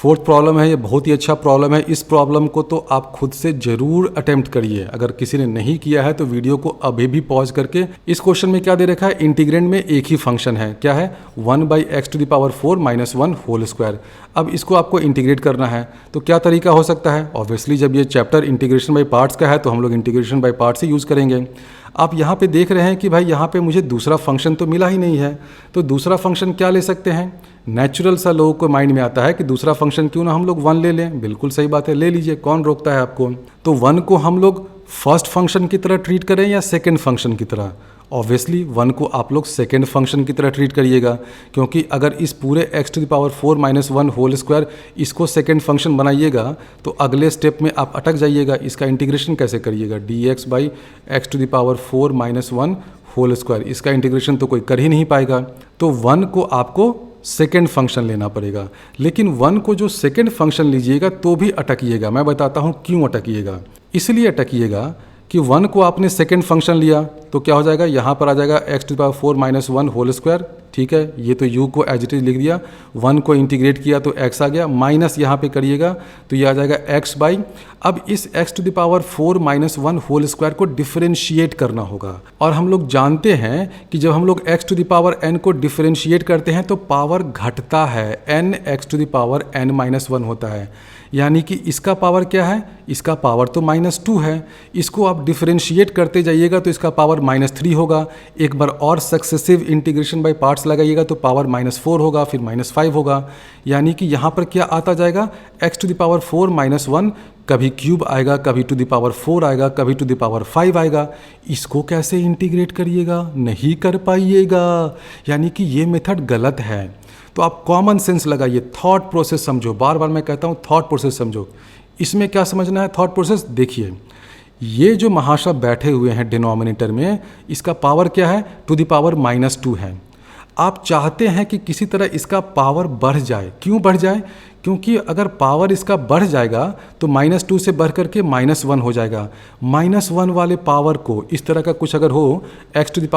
Fourth problem है, ये बहुत ही अच्छा प्रॉब्लम है। इस प्रॉब्लम को तो आप खुद से ज़रूर अटेम्प्ट करिए। अगर किसी ने नहीं किया है तो वीडियो को अभी भी पॉज करके, इस क्वेश्चन में क्या दे रखा है, इंटीग्रेंड में एक ही फंक्शन है, क्या है 1/x⁴ - 1 होल स्क्वायर। अब इसको आपको इंटीग्रेट करना है, तो क्या तरीका हो सकता है? ऑब्वियसली जब ये चैप्टर इंटीग्रेशन बाय पार्ट्स का है तो हम लोग integration by parts he use करेंगे। आप यहाँ पे देख रहे हैं कि भाई यहाँ पे मुझे दूसरा फंक्शन तो मिला ही नहीं है, तो दूसरा फंक्शन क्या ले सकते हैं? नेचुरल सा लोगों को माइंड में आता है कि दूसरा फंक्शन क्यों ना हम लोग 1 ले लें। बिल्कुल सही बात है, ले लीजिए, कौन रोकता है आपको। तो 1 को हम लोग फर्स्ट फंक्शन की तरह ट्रीट करें या सेकेंड फंक्शन की तरह? ऑब्वियसली 1 को आप लोग सेकेंड फंक्शन की तरह ट्रीट करिएगा, क्योंकि अगर इस पूरे x⁴ - 1 होल स्क्वायर इसको सेकेंड फंक्शन बनाइएगा तो अगले स्टेप में आप अटक जाइएगा। इसका इंटीग्रेशन कैसे करिएगा? dx/x⁴ - 1 होल स्क्वायर, इसका इंटीग्रेशन तो कोई कर ही नहीं पाएगा। तो 1 को आपको सेकेंड फंक्शन लेना पड़ेगा, लेकिन 1 को जो सेकेंड फंक्शन लीजिएगा तो भी अटकिएगा। मैं बताता हूँ क्यों अटकिएगा। इसलिए अटकिएगा कि 1 को आपने सेकेंड फंक्शन लिया तो क्या हो जाएगा, यहाँ पर आ जाएगा x⁴ - 1 होल स्क्वायर। ठीक है, ये तो u को एज इट इज लिख दिया, 1 को इंटीग्रेट किया तो x आ गया, माइनस यहाँ पे करिएगा तो ये आ जाएगा x बाई। अब इस x⁴ - 1 होल स्क्वायर को डिफरेंशिएट करना होगा, और हम लोग जानते हैं कि जब हम लोग x⁴n को डिफरेंशिएट करते हैं तो पावर घटता है, n x⁴n - 1 होता है। यानी कि इसका पावर क्या है, इसका पावर तो -2 है। इसको आप डिफरेंशिएट करते जाइएगा तो इसका पावर -3 होगा। एक बार और सक्सेसिव इंटीग्रेशन बाय पार्ट्स लगाइएगा तो पावर -4 होगा, फिर -5 होगा। यानी कि यहाँ पर क्या आता जाएगा, x⁴ - 1 कभी क्यूब आएगा, कभी ⁴ आएगा, कभी ⁵ आएगा। इसको कैसे इंटीग्रेट करिएगा? नहीं कर पाइएगा। यानी कि ये मेथड गलत है। तो आप कॉमन सेंस लगाइए, थॉट प्रोसेस समझो। बार बार मैं कहता हूँ थॉट प्रोसेस समझो। इसमें क्या समझना है थॉट प्रोसेस? देखिए, ये जो महाशय बैठे हुए हैं डिनोमिनेटर में, इसका पावर क्या है, ⁻² है। आप चाहते हैं कि किसी तरह इसका पावर बढ़ जाए। क्यों बढ़ जाए? क्योंकि अगर पावर इसका बढ़ जाएगा तो -2 से बढ़ करके -1 हो जाएगा। -1 वाले पावर को, इस तरह का कुछ अगर हो x⁴ -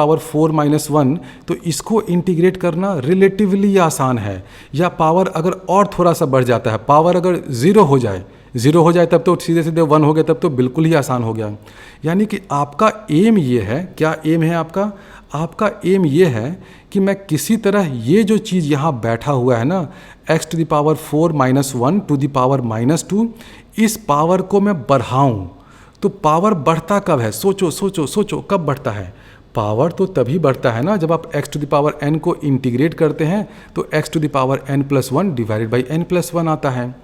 1, तो इसको इंटीग्रेट करना रिलेटिवली आसान है। या पावर अगर और थोड़ा सा बढ़ जाता है, पावर अगर 0 हो जाए तब तो सीधे सीधे 1 हो गया, तब तो बिल्कुल ही आसान हो गया। यानी कि आपका एम ये है, क्या एम है आपका? आपका एम ये है कि मैं किसी तरह ये जो चीज़ यहाँ बैठा हुआ है ना, x⁴ - 1 ⁻², इस पावर को मैं बढ़ाऊँ। तो पावर बढ़ता कब है? सोचो कब बढ़ता है? पावर तो तभी बढ़ता है ना जब आप x⁴n को इंटीग्रेट करते हैं तो x⁴n + 1 / n + 1 आता है।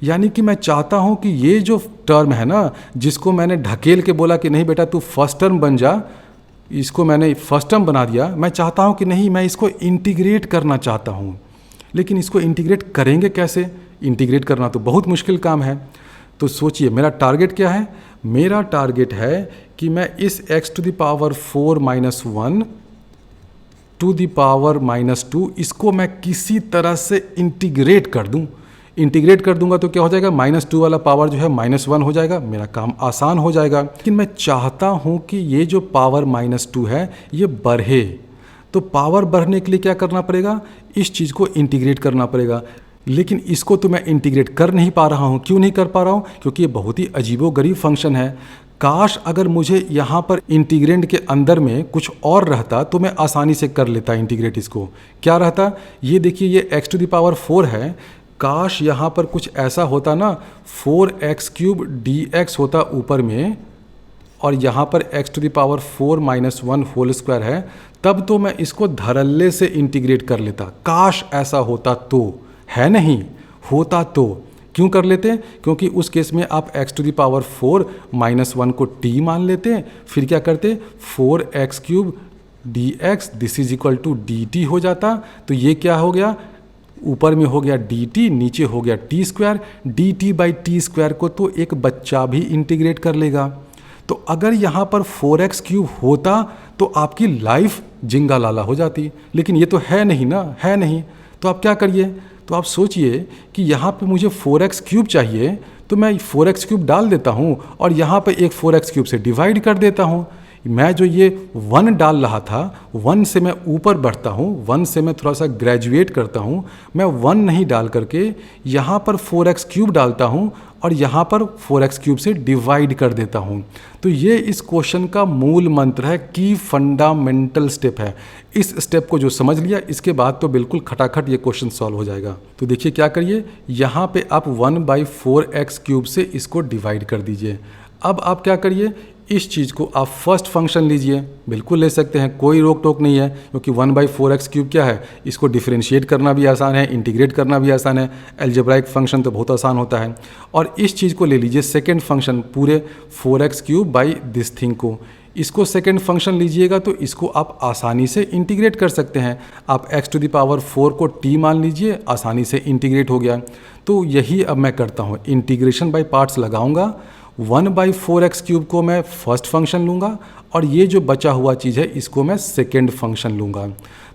यानी कि मैं चाहता हूँ कि ये जो टर्म है ना, जिसको मैंने ढकेल के बोला कि नहीं बेटा तू फर्स्ट टर्म बन जा, इसको मैंने फर्स्ट टर्म बना दिया। मैं चाहता हूँ कि नहीं, मैं इसको इंटीग्रेट करना चाहता हूँ। लेकिन इसको इंटीग्रेट करेंगे कैसे? इंटीग्रेट करना तो बहुत मुश्किल काम है। तो सोचिए, मेरा टारगेट क्या है? मेरा टारगेट है कि मैं इस x⁴ - 1 ⁻² इसको मैं किसी तरह से इंटीग्रेट कर दूं। इंटीग्रेट कर दूंगा तो क्या हो जाएगा, -2 वाला पावर जो है -1 हो जाएगा, मेरा काम आसान हो जाएगा। लेकिन मैं चाहता हूं कि ये जो पावर -2 है ये बढ़े। तो पावर बढ़ने के लिए क्या करना पड़ेगा? इस चीज़ को इंटीग्रेट करना पड़ेगा। लेकिन इसको तो मैं इंटीग्रेट कर नहीं पा रहा हूँ। क्यों नहीं कर पा रहा हूँ? क्योंकि ये बहुत ही अजीबोगरीब फंक्शन है। काश अगर मुझे यहाँ पर इंटीग्रेंड के अंदर में कुछ और रहता तो मैं आसानी से कर लेता इंटीग्रेट। इसको क्या रहता, ये देखिए, ये x⁴ है। काश यहाँ पर कुछ ऐसा होता ना, 4x³ dx होता ऊपर में, और यहाँ पर x⁴ - 1 होल स्क्वायर है, तब तो मैं इसको धड़ल्ले से इंटीग्रेट कर लेता। काश ऐसा होता तो, है नहीं, होता तो क्यों कर लेते? क्योंकि उस केस में आप x⁴ - 1 को t मान लेते, फिर क्या करते, 4x³ dx this is equal to dt हो जाता। तो ये क्या हो गया, ऊपर में हो गया dt, नीचे हो गया t²। dt/t² को तो एक बच्चा भी इंटीग्रेट कर लेगा। तो अगर यहाँ पर 4x³ होता तो आपकी लाइफ जिंगा लाला हो जाती, लेकिन ये तो है नहीं ना, है नहीं। तो आप क्या करिए, तो आप सोचिए कि यहाँ पे मुझे 4x³ चाहिए, तो मैं 4x³ डाल देता हूँ और यहाँ पे एक 4x³ से डिवाइड कर देता हूँ। मैं जो ये 1 डाल रहा था, 1 से मैं ऊपर बढ़ता हूँ, 1 से मैं थोड़ा सा ग्रेजुएट करता हूँ, मैं 1 नहीं डाल करके यहाँ पर 4x³ डालता हूँ और यहाँ पर 4x³ से डिवाइड कर देता हूँ। तो ये इस क्वेश्चन का मूल मंत्र है, की फंडामेंटल स्टेप है। इस स्टेप को जो समझ लिया, इसके बाद तो बिल्कुल खटाखट ये क्वेश्चन सॉल्व हो जाएगा। तो देखिए क्या करिए, यहाँ पे आप 1/4x³ से इसको डिवाइड कर दीजिए। अब आप क्या करिए, इस चीज़ को आप फर्स्ट फंक्शन लीजिए, बिल्कुल ले सकते हैं, कोई रोक टोक नहीं है, क्योंकि 1/4x³ क्या है, इसको डिफरेंशिएट करना भी आसान है, इंटीग्रेट करना भी आसान है, अलजेब्राइक फंक्शन तो बहुत आसान होता है। और इस चीज़ को ले लीजिए सेकेंड फंक्शन, पूरे 4x³ बाई दिस थिंग को, इसको सेकेंड फंक्शन लीजिएगा तो इसको आप आसानी से इंटीग्रेट कर सकते हैं। आप x⁴ को t मान लीजिए, आसानी से इंटीग्रेट हो गया। तो यही अब मैं करता हूँ, इंटीग्रेशन बाय पार्ट्स लगाऊंगा। 1/4x³ को मैं फर्स्ट फंक्शन लूँगा और ये जो बचा हुआ चीज़ है इसको मैं सेकेंड फंक्शन लूँगा।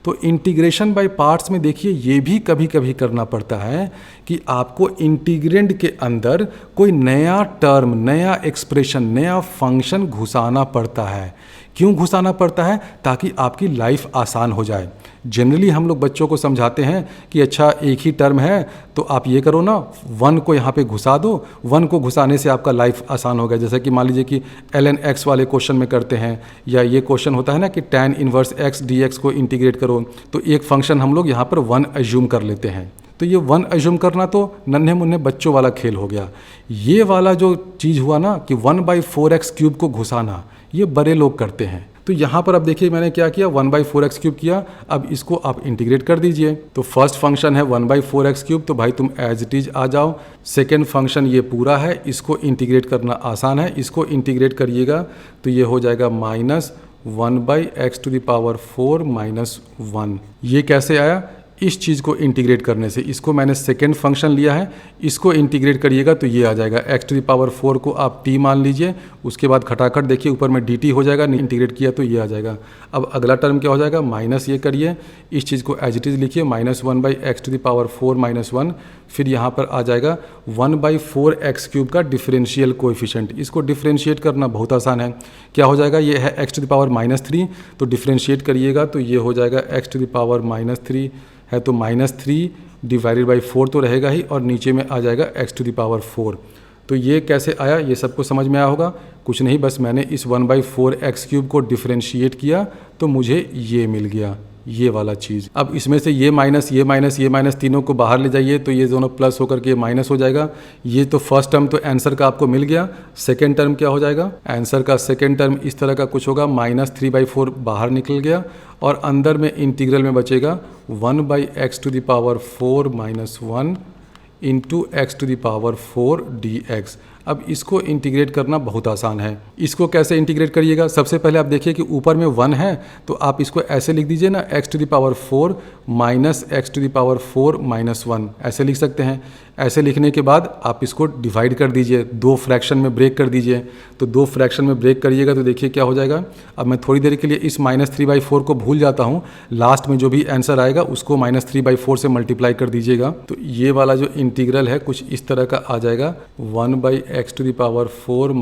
तो इंटीग्रेशन बाय पार्ट्स में देखिए ये भी कभी कभी करना पड़ता है कि आपको इंटीग्रेंड के अंदर कोई नया टर्म, नया एक्सप्रेशन, नया फंक्शन घुसाना पड़ता है। क्यों घुसाना पड़ता है? ताकि आपकी लाइफ आसान हो जाए। जनरली हम लोग बच्चों को समझाते हैं कि अच्छा एक ही टर्म है तो आप ये करो ना, 1 को यहाँ पे घुसा दो, 1 को घुसाने से आपका लाइफ आसान हो गया। जैसे कि मान लीजिए कि ln x वाले क्वेश्चन में करते हैं, या ये क्वेश्चन होता है ना कि tan इनवर्स x dx को इंटीग्रेट करो, तो एक फंक्शन हम लोग यहाँ पर 1 एज्यूम कर लेते हैं। तो ये 1 एज्यूम करना तो नन्हे मुन्ने बच्चों वाला खेल हो गया। ये वाला जो चीज़ हुआ ना कि 1/4x³ को घुसाना, ये बड़े लोग करते हैं। तो यहाँ पर अब देखिए मैंने क्या किया, 1/4x³ किया। अब इसको आप इंटीग्रेट कर दीजिए। तो फर्स्ट फंक्शन है 1/4x³, तो भाई तुम एज इट इज आ जाओ। सेकेंड फंक्शन ये पूरा है, इसको इंटीग्रेट करना आसान है, इसको इंटीग्रेट करिएगा तो ये हो जाएगा -1/x⁴ - 1। ये कैसे आया? इस चीज़ को इंटीग्रेट करने से। इसको मैंने सेकेंड फंक्शन लिया है, इसको इंटीग्रेट करिएगा तो ये आ जाएगा। x⁴ को आप t मान लीजिए, उसके बाद खटाखट देखिए ऊपर में dt हो जाएगा, इंटीग्रेट किया तो ये आ जाएगा। अब अगला टर्म क्या हो जाएगा, माइनस ये करिए, इस चीज़ को एज इट इज़ लिखिए, -1/x⁴ - 1। फिर यहाँ पर आ जाएगा 1/4x³ का डिफरेंशियल कोएफिशिएंट। इसको डिफरेंशिएट करना बहुत आसान है। क्या हो जाएगा, ये है x⁻³ तो डिफरेंशिएट करिएगा तो ये हो जाएगा x⁻³ है, तो -3 डिवाइडेड बाई 4 तो रहेगा ही, और नीचे में आ जाएगा x⁴। तो ये कैसे आया, ये सबको समझ में आया होगा। कुछ नहीं, बस मैंने इस 1/4x³ को डिफरेंशिएट किया तो मुझे ये मिल गया, ये वाला चीज़। अब इसमें से ये माइनस ये माइनस ये माइनस तीनों को बाहर ले जाइए तो ये दोनों प्लस होकर के माइनस हो जाएगा। ये तो फर्स्ट टर्म तो आंसर का आपको मिल गया। सेकेंड टर्म क्या हो जाएगा, आंसर का सेकेंड टर्म इस तरह का कुछ होगा, -3/4 बाहर निकल गया और अंदर में इंटीग्रल में बचेगा 1/x⁴ - 1 इंटू x⁴ dx। अब इसको इंटीग्रेट करना बहुत आसान है। इसको कैसे इंटीग्रेट करिएगा, सबसे पहले आप देखिए कि ऊपर में 1 है तो आप इसको ऐसे लिख दीजिए ना, x⁴ माइनस x⁴ - 1 ऐसे लिख सकते हैं। ऐसे लिखने के बाद आप इसको डिवाइड कर दीजिए, 2 फ्रैक्शन में ब्रेक कर दीजिए। तो 2 फ्रैक्शन में ब्रेक करिएगा तो देखिए क्या हो जाएगा। अब मैं थोड़ी देर के लिए इस -3/4 को भूल जाता हूँ, लास्ट में जो भी आंसर आएगा उसको -3/4 से मल्टीप्लाई कर दीजिएगा। तो ये वाला जो इंटीग्रल है कुछ इस तरह का आ जाएगा, 1/x⁴ - 1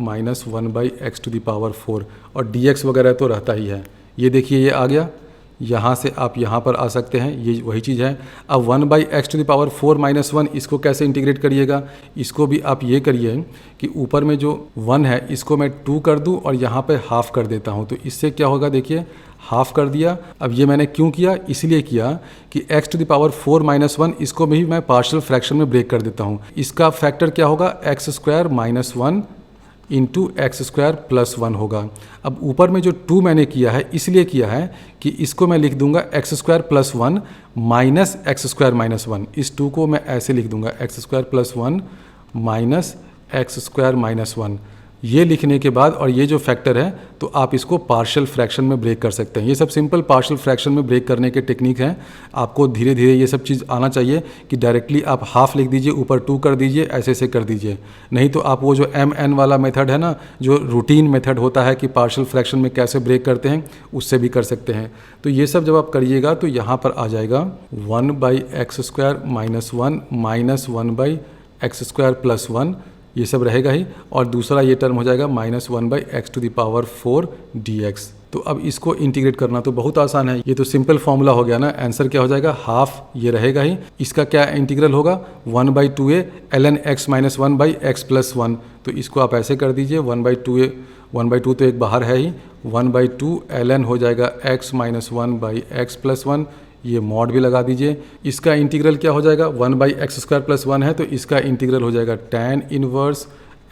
माइनस 1/x⁴, और dx वगैरह तो रहता ही है। ये देखिए ये आ गया, यहाँ से आप यहाँ पर आ सकते हैं, ये वही चीज़ है। अब 1/x⁴ - 1 इसको कैसे इंटीग्रेट करिएगा, इसको भी आप ये करिए कि ऊपर में जो 1 है इसको मैं 2 कर दूँ और यहाँ पे हाफ कर देता हूँ। तो इससे क्या होगा, देखिए हाफ कर दिया। अब ये मैंने क्यों किया, इसलिए किया कि x⁴ - 1 इसको भी मैं पार्शियल फ्रैक्शन में ब्रेक कर देता हूँ। इसका फैक्टर क्या होगा, x² - 1 इंटू x² + 1 होगा। अब ऊपर में जो 2 मैंने किया है इसलिए किया है कि इसको मैं लिख दूंगा x² + 1 माइनस x² - 1। इस 2 को मैं ऐसे लिख दूंगा, x² + 1 माइनस x² - 1। ये लिखने के बाद और ये जो फैक्टर है तो आप इसको पार्शियल फ्रैक्शन में ब्रेक कर सकते हैं। ये सब सिंपल पार्शियल फ्रैक्शन में ब्रेक करने के टेक्निक हैं। आपको धीरे धीरे ये सब चीज़ आना चाहिए कि डायरेक्टली आप हाफ लिख दीजिए, ऊपर 2 कर दीजिए, ऐसे ऐसे कर दीजिए। नहीं तो आप वो जो MN वाला मेथड है ना, जो रूटीन मेथड होता है कि पार्शियल फ्रैक्शन में कैसे ब्रेक करते हैं, उससे भी कर सकते हैं। तो ये सब जब आप करिएगा तो यहाँ पर आ जाएगा 1/x² - 1 माइनस 1/x² + 1। ये सब रहेगा ही, और दूसरा ये टर्म हो जाएगा -1/x⁴ dx। तो अब इसको इंटीग्रेट करना तो बहुत आसान है, ये तो सिंपल फॉर्मूला हो गया ना। आंसर क्या हो जाएगा, हाफ ये रहेगा ही, इसका क्या इंटीग्रल होगा 1/2a ln x - 1/x+1। तो इसको आप ऐसे कर दीजिए 1/2a, 1/2 तो एक बाहर है ही, 1/2 ln हो जाएगा x - 1/x+1, ये मॉड भी लगा दीजिए। इसका इंटीग्रल क्या हो जाएगा, 1/x² + 1 है तो इसका इंटीग्रल हो जाएगा tan इनवर्स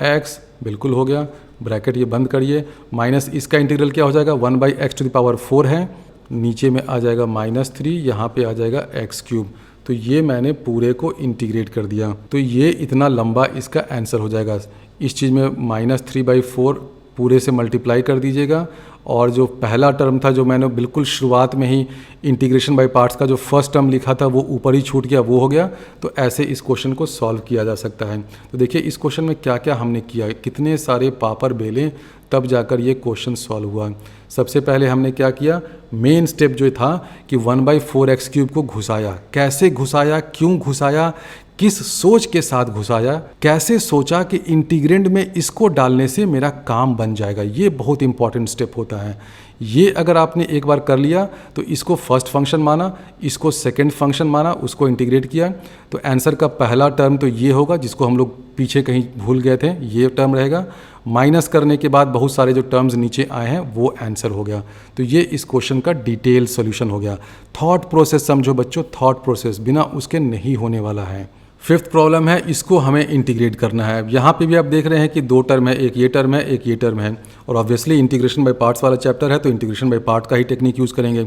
x, बिल्कुल हो गया, ब्रैकेट ये बंद करिए, माइनस इसका इंटीग्रल क्या हो जाएगा 1/x⁴ है, नीचे में आ जाएगा -3, यहाँ पे आ जाएगा x³। तो ये मैंने पूरे को इंटीग्रेट कर दिया, तो ये इतना लंबा इसका आंसर हो जाएगा। इस चीज़ में -3/4 पूरे से मल्टीप्लाई कर दीजिएगा, और जो पहला टर्म था जो मैंने बिल्कुल शुरुआत में ही इंटीग्रेशन बाय पार्ट्स का जो फर्स्ट टर्म लिखा था वो ऊपर ही छूट गया, वो हो गया। तो ऐसे इस क्वेश्चन को सॉल्व किया जा सकता है। तो देखिए इस क्वेश्चन में क्या क्या हमने किया, कितने सारे पापड़ बेले तब जाकर ये क्वेश्चन सॉल्व हुआ। सबसे पहले हमने क्या किया, मेन स्टेप जो था कि 1/4x³ को घुसाया। कैसे घुसाया, क्यों घुसाया, किस सोच के साथ घुसाया, कैसे सोचा कि इंटीग्रेंड में इसको डालने से मेरा काम बन जाएगा, ये बहुत इंपॉर्टेंट स्टेप होता है। ये अगर आपने एक बार कर लिया तो इसको फर्स्ट फंक्शन माना, इसको सेकंड फंक्शन माना, उसको इंटीग्रेट किया, तो आंसर का पहला टर्म तो ये होगा जिसको हम लोग पीछे कहीं भूल गए थे, ये टर्म रहेगा। माइनस करने के बाद बहुत सारे जो टर्म्स नीचे आए हैं वो आंसर हो गया। तो ये इस क्वेश्चन का डिटेल सोल्यूशन हो गया। थॉट प्रोसेस समझो बच्चों, थॉट प्रोसेस बिना उसके नहीं होने वाला है। फिफ्थ प्रॉब्लम है, इसको हमें इंटीग्रेट करना है। यहाँ पे भी आप देख रहे हैं कि दो टर्म है, एक ये टर्म है, एक ये टर्म है, और ऑब्वियसली इंटीग्रेशन बाय पार्ट्स वाला चैप्टर है तो इंटीग्रेशन बाय पार्ट का ही टेक्निक यूज़ करेंगे।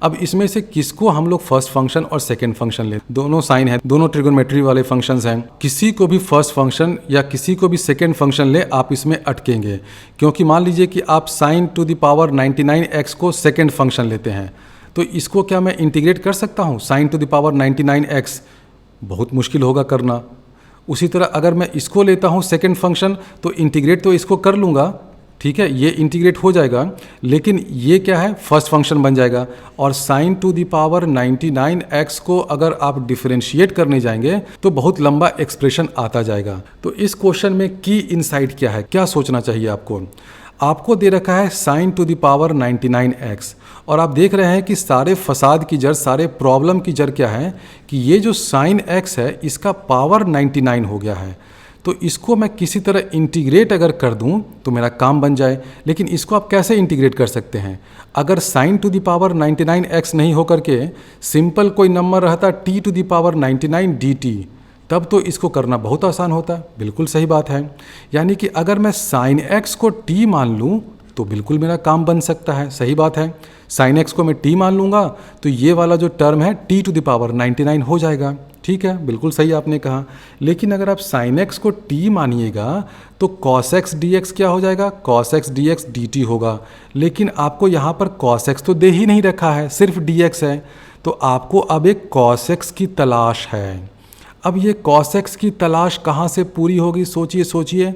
अब इसमें से किसको हम लोग फर्स्ट फंक्शन और सेकंड फंक्शन ले, दोनों साइन है, दोनों ट्रिगोनोमेट्री वाले फंक्शंस हैं, किसी को भी फर्स्ट फंक्शन या किसी को भी सेकंड फंक्शन ले आप इसमें अटकेंगे। क्योंकि मान लीजिए कि आप sin⁻99x को सेकंड फंक्शन लेते हैं, तो इसको क्या मैं इंटीग्रेट कर सकता हूँ sin⁻99x? बहुत मुश्किल होगा करना। उसी तरह अगर मैं इसको लेता हूँ सेकंड फंक्शन तो इंटीग्रेट तो इसको कर लूँगा, ठीक है, ये इंटीग्रेट हो जाएगा, लेकिन ये क्या है, फर्स्ट फंक्शन बन जाएगा। और sin⁻99x को अगर आप डिफरेंशिएट करने जाएंगे तो बहुत लंबा एक्सप्रेशन आता जाएगा। तो इस क्वेश्चन में की इनसाइट क्या है, क्या सोचना चाहिए आपको? आपको दे रखा है sin⁻99x, और आप देख रहे हैं कि सारे फसाद की जड़, सारे प्रॉब्लम की जड़ क्या है कि ये जो sin x है इसका पावर 99 हो गया है। तो इसको मैं किसी तरह इंटीग्रेट अगर कर दूं तो मेरा काम बन जाए। लेकिन इसको आप कैसे इंटीग्रेट कर सकते हैं? अगर sin⁻99x नहीं होकर के सिंपल कोई नंबर रहता t⁻99 dt, तब तो इसको करना बहुत आसान होता है। बिल्कुल सही बात है, यानी कि अगर मैं sin x को t मान लूँ तो बिल्कुल मेरा काम बन सकता है। सही बात है, sin x को मैं t मान लूँगा तो ये वाला जो टर्म है t⁻99 हो जाएगा। ठीक है, बिल्कुल सही आपने कहा। लेकिन अगर आप sin x को t मानिएगा तो cos x dx क्या हो जाएगा, cos x dx dt होगा। लेकिन आपको यहाँ पर cos x तो दे ही नहीं रखा है, सिर्फ dx है, तो आपको अब एक cos x की तलाश है। अब ये cos x की तलाश कहाँ से पूरी होगी, सोचिए सोचिए।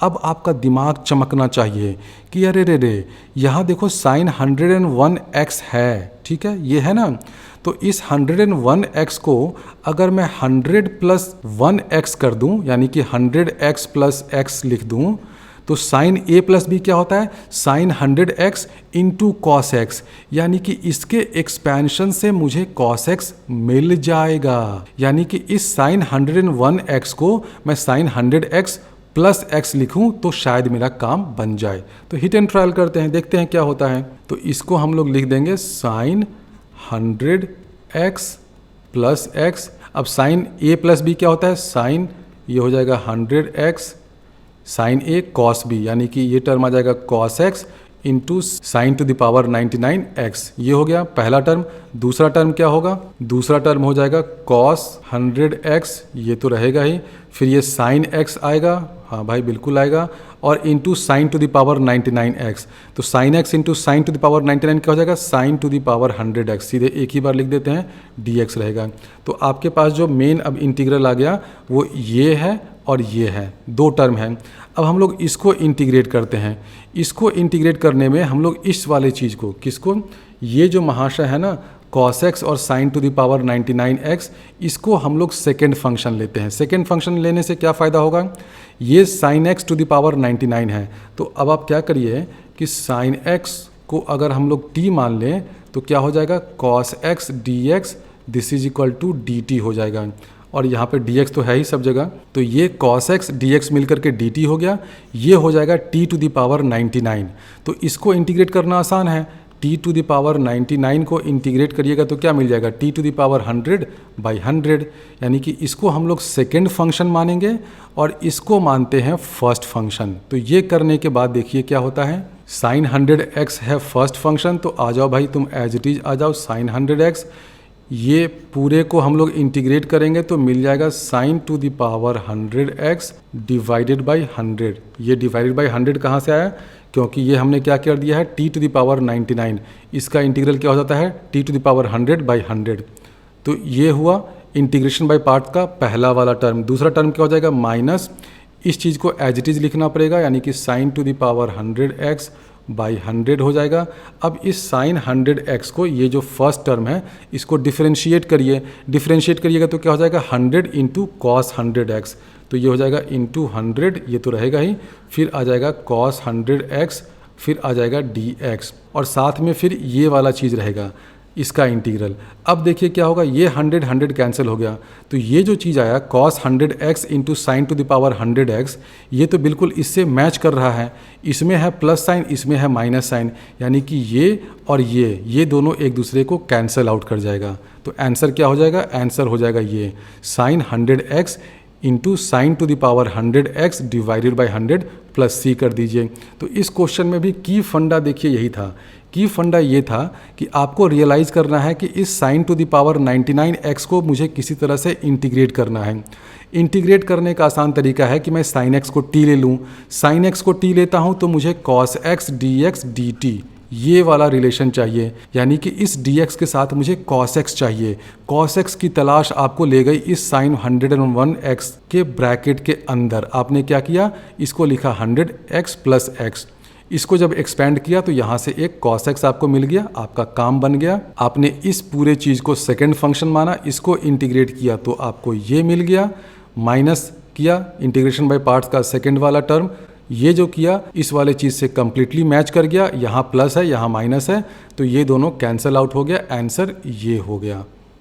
अब आपका दिमाग चमकना चाहिए कि अरे रे रे, यहाँ देखो sin 101x है, ठीक है, ये है ना। तो इस 101x को अगर मैं 100 + 1x कर दूं, यानी कि 100x + x लिख दूं, तो sin a + b क्या होता है, sin 100x × cos x, यानी कि इसके एक्सपेंशन से मुझे cos x मिल जाएगा। यानी कि इस sin 101x को मैं sin 100x + x लिखूं तो शायद मेरा काम बन जाए। तो हिट एंड ट्रायल करते हैं, देखते हैं क्या होता है। तो इसको हम लोग लिख देंगे sin 100x + x। अब sin a + b क्या होता है, sin ये हो जाएगा 100x sin a cos b, यानी कि ये टर्म आ जाएगा cos x × sin⁻99x। ये हो गया पहला टर्म। दूसरा टर्म क्या होगा, दूसरा टर्म हो जाएगा cos 100x, ये तो रहेगा ही, फिर ये sin x आएगा, हाँ भाई बिल्कुल आएगा, और इंटू sin⁻99x। तो sin x × sin⁻99 क्या हो जाएगा, sin⁻100x। सीधे एक ही बार लिख देते हैं, dx रहेगा। तो आपके पास जो मेन अब इंटीग्रल आ गया वो ये है और ये है, दो टर्म हैं। अब हम लोग इसको इंटीग्रेट करते हैं। इसको इंटीग्रेट करने में हम लोग इस वाले चीज़ को, किसको, ये जो महाशय है ना cos x और sin to the power 99x, इसको हम लोग सेकेंड फंक्शन लेते हैं। सेकेंड फंक्शन लेने से क्या फ़ायदा होगा, ये sin x to the power 99 है, तो अब आप क्या करिए कि sin x को अगर हम लोग t मान लें तो क्या हो जाएगा, cos x dx this is equal to dt हो जाएगा, और यहाँ पे dx तो है ही सब जगह, तो ये cos x dx मिलकर के dt हो गया, ये हो जाएगा t टू द पावर 99। तो इसको इंटीग्रेट करना आसान है, t टू द पावर 99 को इंटीग्रेट करिएगा तो क्या मिल जाएगा, t टू द पावर 100/100, यानी कि इसको हम लोग सेकेंड फंक्शन मानेंगे और इसको मानते हैं फर्स्ट फंक्शन। तो ये करने के बाद देखिए क्या होता है, sin 100x है फर्स्ट फंक्शन, तो आ जाओ भाई तुम एज इट इज आ जाओ, sin 100x ये पूरे को हम लोग इंटीग्रेट करेंगे तो मिल जाएगा sin to the power 100x divided by 100। ये डिवाइडेड बाई 100 कहाँ से आया, क्योंकि ये हमने क्या कर दिया है t टू द पावर 99, इसका इंटीग्रल क्या हो जाता है t टू द पावर 100/100। तो ये हुआ इंटीग्रेशन बाय पार्ट का पहला वाला टर्म। दूसरा टर्म क्या हो जाएगा, माइनस इस चीज़ को एज इट इज़ लिखना पड़ेगा, यानी कि sin to the power 100x/100 हो जाएगा। अब इस sin 100x को, ये जो फर्स्ट टर्म है इसको डिफरेंशिएट करिए, डिफरेंशिएट करिएगा तो क्या हो जाएगा 100 इंटू cos 100x, तो ये हो जाएगा इंटू 100, ये तो रहेगा ही, फिर आ जाएगा cos 100x, फिर आ जाएगा dx, और साथ में फिर ये वाला चीज़ रहेगा इसका इंटीग्रल। अब देखिए क्या होगा, ये 100 कैंसिल हो गया, तो ये जो चीज़ आया cos 100x into sine to the power 100x, ये तो बिल्कुल इससे मैच कर रहा है, इसमें है प्लस साइन, इसमें है माइनस साइन, यानी कि ये और ये दोनों एक दूसरे को कैंसिल आउट कर जाएगा। तो आंसर क्या हो जाएगा, आंसर हो जाएगा ये sin 100x into sine to the power 100x divided by 100 plus C कर दीजिए। तो इस क्वेश्चन में भी की फंडा देखिए यही था, की फंडा ये था कि आपको रियलाइज़ करना है कि इस sign to the power 99x को मुझे किसी तरह से इंटीग्रेट करना है। इंटीग्रेट करने का आसान तरीका है कि मैं sin x को t ले लूँ, sin x को t लेता हूँ तो मुझे cos x dx dt ये वाला रिलेशन चाहिए, यानी कि इस dx के साथ मुझे cos x चाहिए। cos x की तलाश आपको ले गई इस sin 101x के ब्रैकेट के अंदर। आपने क्या किया, इसको लिखा 100x प्लस x, इसको जब एक्सपेंड किया तो यहाँ से एक cos x आपको मिल गया, आपका काम बन गया। आपने इस पूरे चीज़ को सेकेंड फंक्शन माना, इसको इंटीग्रेट किया तो आपको ये मिल गया, माइनस किया इंटीग्रेशन बाय पार्ट्स का सेकेंड वाला टर्म, ये जो किया इस वाले चीज़ से कम्प्लीटली मैच कर गया, यहाँ प्लस है यहाँ माइनस है, तो ये दोनों कैंसिल आउट हो गया, आंसर ये हो गया।